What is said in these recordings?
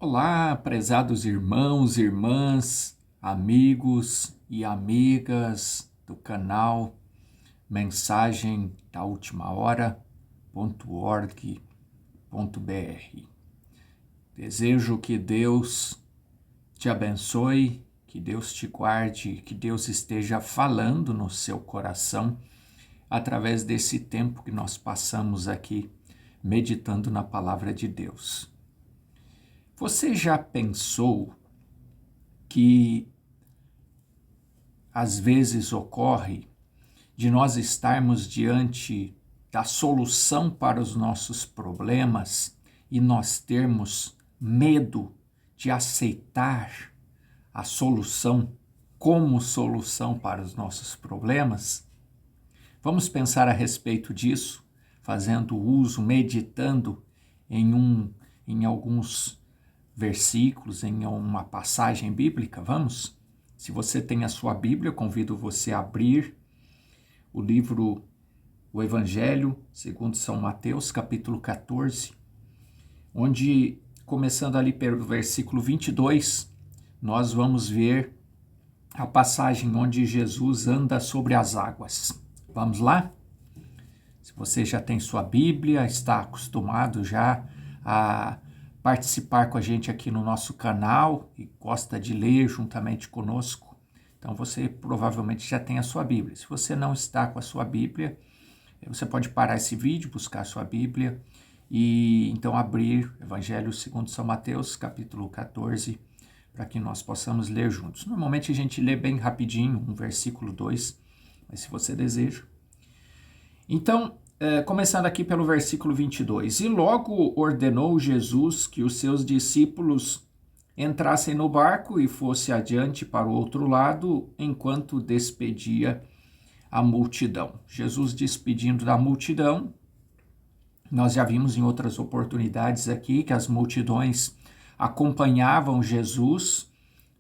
Olá, prezados irmãos, irmãs, amigos e amigas do canal Mensagem da Última Hora.org.br. Desejo que Deus te abençoe, que Deus te guarde, que Deus esteja falando no seu coração através desse tempo que nós passamos aqui meditando na palavra de Deus. Você já pensou que às vezes ocorre de nós estarmos diante da solução para os nossos problemas e nós termos medo de aceitar a solução como solução para os nossos problemas? Vamos pensar a respeito disso, fazendo uso, meditando em alguns versículos, em uma passagem bíblica. Vamos? Se você tem a sua Bíblia, eu convido você a abrir o Evangelho segundo São Mateus, capítulo 14, onde, começando ali pelo versículo 22, nós vamos ver a passagem onde Jesus anda sobre as águas. Vamos lá? Se você já tem sua Bíblia, está acostumado já a participar com a gente aqui no nosso canal e gosta de ler juntamente conosco, então você provavelmente já tem a sua Bíblia. Se você não está com a sua Bíblia, você pode parar esse vídeo, buscar a sua Bíblia e então abrir Evangelho segundo São Mateus, capítulo 14, para que nós possamos ler juntos. Normalmente a gente lê bem rapidinho, um versículo, 2, mas se você deseja. Então, começando aqui pelo versículo 22. E logo ordenou Jesus que os seus discípulos entrassem no barco e fosse adiante para o outro lado, enquanto despedia a multidão. Jesus despedindo da multidão. Nós já vimos em outras oportunidades aqui que as multidões acompanhavam Jesus,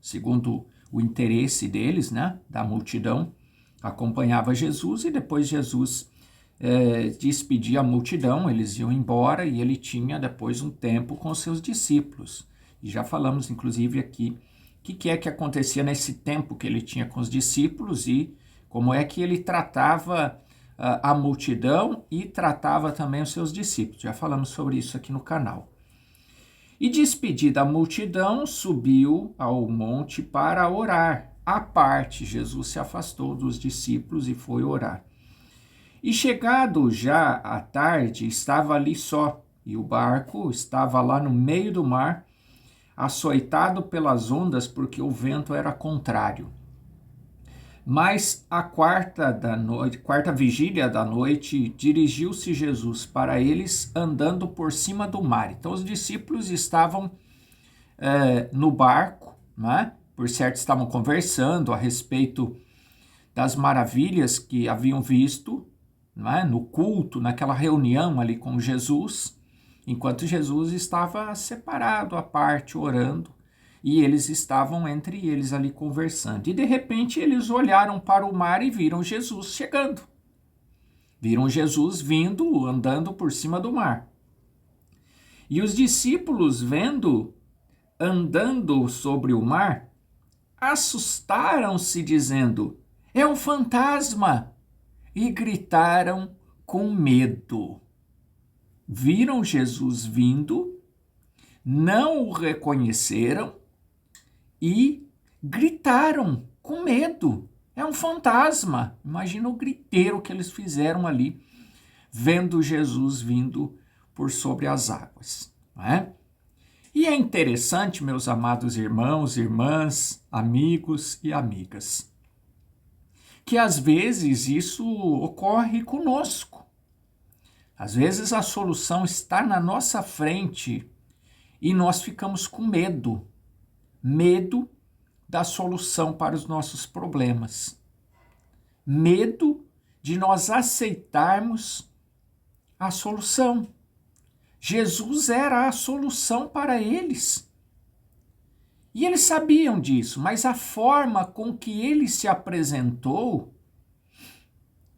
segundo o interesse deles, da multidão, acompanhava Jesus e depois Jesus despedia a multidão, eles iam embora e ele tinha depois um tempo com seus discípulos. E já falamos, inclusive, aqui o que é que acontecia nesse tempo que ele tinha com os discípulos e como é que ele tratava a multidão e tratava também os seus discípulos. Já falamos sobre isso aqui no canal. E despedida a multidão, subiu ao monte para orar. À parte, Jesus se afastou dos discípulos e foi orar. E chegado já à tarde, estava ali só, e o barco estava lá no meio do mar, açoitado pelas ondas, porque o vento era contrário. Mas à quarta vigília da noite, dirigiu-se Jesus para eles andando por cima do mar. Então os discípulos estavam no barco, por certo estavam conversando a respeito das maravilhas que haviam visto, no culto, naquela reunião ali com Jesus, enquanto Jesus estava separado à parte, orando, e eles estavam entre eles ali conversando. E de repente eles olharam para o mar e viram Jesus chegando. Viram Jesus vindo, andando por cima do mar. E os discípulos, vendo, andando sobre o mar, assustaram-se, dizendo: "É um fantasma!" E gritaram com medo. Viram Jesus vindo, não o reconheceram e gritaram com medo. É um fantasma. Imagina o griteiro que eles fizeram ali, vendo Jesus vindo por sobre as águas. Não é? E é interessante, meus amados irmãos, irmãs, amigos e amigas, que às vezes isso ocorre conosco. Às vezes a solução está na nossa frente e nós ficamos com medo da solução para os nossos problemas, medo de nós aceitarmos a solução. Jesus era a solução para eles. E eles sabiam disso, mas a forma com que ele se apresentou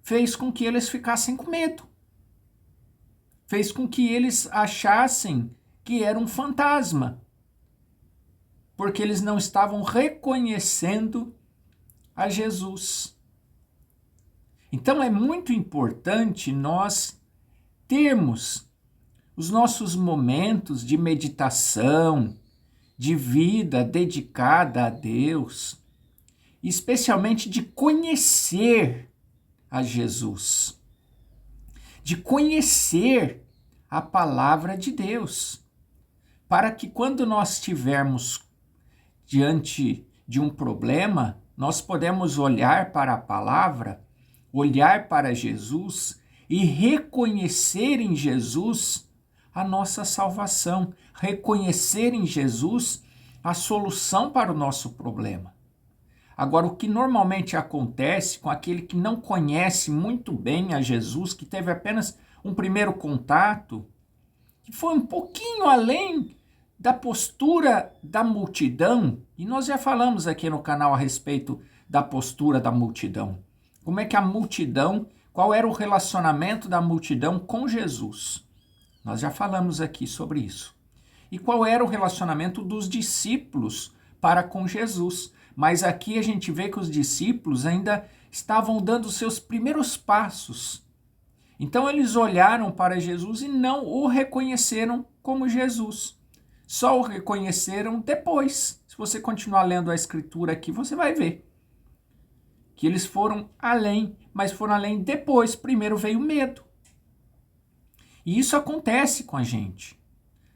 fez com que eles ficassem com medo. Fez com que eles achassem que era um fantasma. porque eles não estavam reconhecendo a Jesus. Então é muito importante nós termos os nossos momentos de meditação, de vida dedicada a Deus, especialmente de conhecer a Jesus, de conhecer a palavra de Deus, para que quando nós estivermos diante de um problema, nós podemos olhar para a palavra, olhar para Jesus e reconhecer em Jesus a nossa salvação, reconhecer em Jesus a solução para o nosso problema. Agora, o que normalmente acontece com aquele que não conhece muito bem a Jesus, que teve apenas um primeiro contato, que foi um pouquinho além da postura da multidão, e nós já falamos aqui no canal a respeito da postura da multidão. Como é que a multidão, qual era o relacionamento da multidão com Jesus? Nós já falamos aqui sobre isso. E qual era o relacionamento dos discípulos para com Jesus? Mas aqui a gente vê que os discípulos ainda estavam dando seus primeiros passos. Então eles olharam para Jesus e não o reconheceram como Jesus. Só o reconheceram depois. Se você continuar lendo a escritura aqui, você vai ver que eles foram além, mas foram além depois. Primeiro veio o medo. E isso acontece com a gente.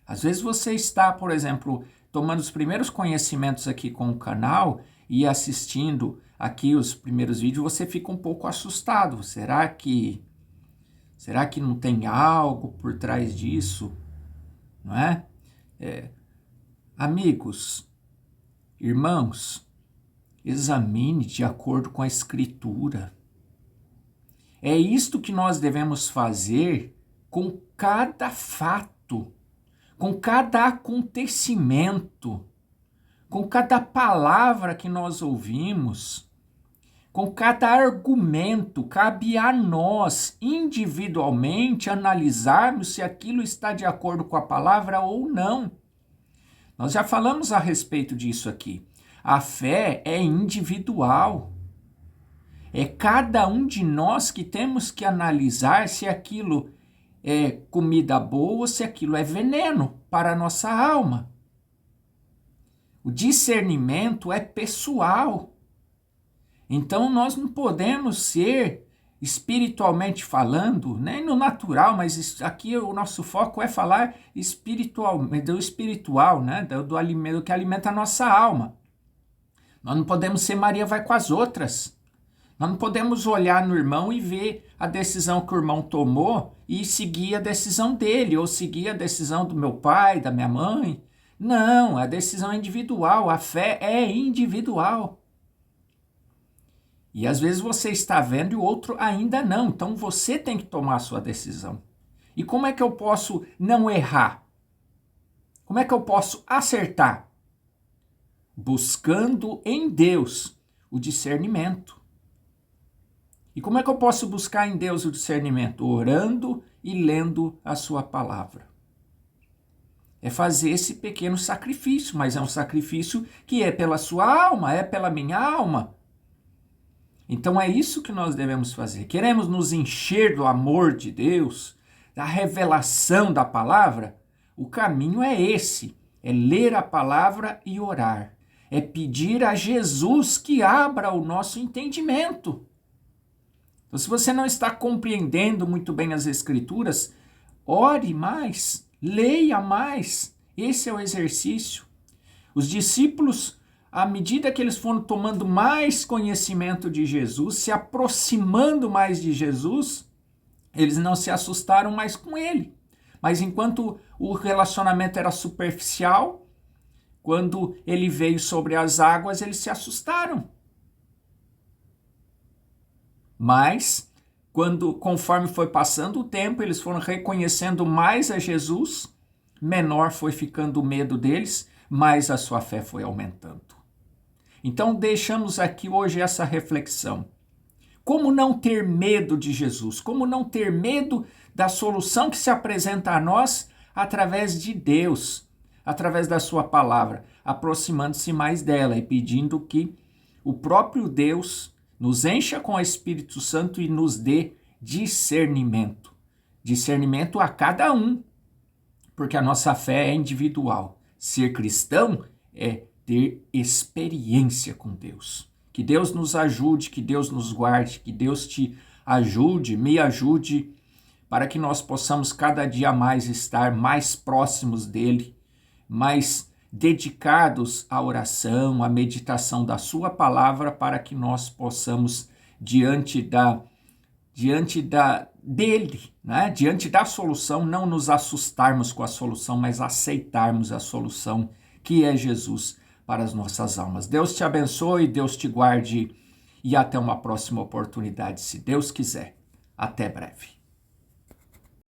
Às vezes você está, por exemplo, tomando os primeiros conhecimentos aqui com o canal e assistindo aqui os primeiros vídeos, você fica um pouco assustado. Será que não tem algo por trás disso? Não é? Amigos, irmãos, examine de acordo com a Escritura. É isto que nós devemos fazer com cada fato, com cada acontecimento, com cada palavra que nós ouvimos, com cada argumento. Cabe a nós, individualmente, analisarmos se aquilo está de acordo com a palavra ou não. Nós já falamos a respeito disso aqui. A fé é individual. É cada um de nós que temos que analisar se aquilo é comida boa ou se aquilo é veneno para a nossa alma. O discernimento é pessoal. Então nós não podemos ser, espiritualmente falando, nem no natural, mas aqui o nosso foco é falar do espiritual, né? do alimento que alimenta a nossa alma. Nós não podemos ser Maria vai com as outras. Nós não podemos olhar no irmão e ver a decisão que o irmão tomou e seguir a decisão dele, ou seguir a decisão do meu pai, da minha mãe. Não, a decisão é individual, a fé é individual. E às vezes você está vendo e o outro ainda não, então você tem que tomar a sua decisão. E como é que eu posso não errar? Como é que eu posso acertar? Buscando em Deus o discernimento. E como é que eu posso buscar em Deus o discernimento? Orando e lendo a sua palavra. É fazer esse pequeno sacrifício, mas é um sacrifício que é pela sua alma, é pela minha alma. Então é isso que nós devemos fazer. Queremos nos encher do amor de Deus, da revelação da palavra? O caminho é esse, é ler a palavra e orar. É pedir a Jesus que abra o nosso entendimento. Então, se você não está compreendendo muito bem as Escrituras, ore mais, leia mais. Esse é o exercício. Os discípulos, à medida que eles foram tomando mais conhecimento de Jesus, se aproximando mais de Jesus, eles não se assustaram mais com ele. Mas enquanto o relacionamento era superficial, quando ele veio sobre as águas, eles se assustaram. Mas, conforme foi passando o tempo, eles foram reconhecendo mais a Jesus, menor foi ficando o medo deles, mais a sua fé foi aumentando. Então, deixamos aqui hoje essa reflexão. Como não ter medo de Jesus? Como não ter medo da solução que se apresenta a nós através de Deus, através da sua palavra, aproximando-se mais dela e pedindo que o próprio Deus nos encha com o Espírito Santo e nos dê discernimento. Discernimento a cada um, porque a nossa fé é individual. Ser cristão é ter experiência com Deus. Que Deus nos ajude, que Deus nos guarde, que Deus te ajude, me ajude, para que nós possamos cada dia mais estar mais próximos dele, mais dedicados à oração, à meditação da sua palavra, para que nós possamos, diante dele, né? Diante da solução, não nos assustarmos com a solução, mas aceitarmos a solução que é Jesus para as nossas almas. Deus te abençoe, Deus te guarde e até uma próxima oportunidade, se Deus quiser. Até breve.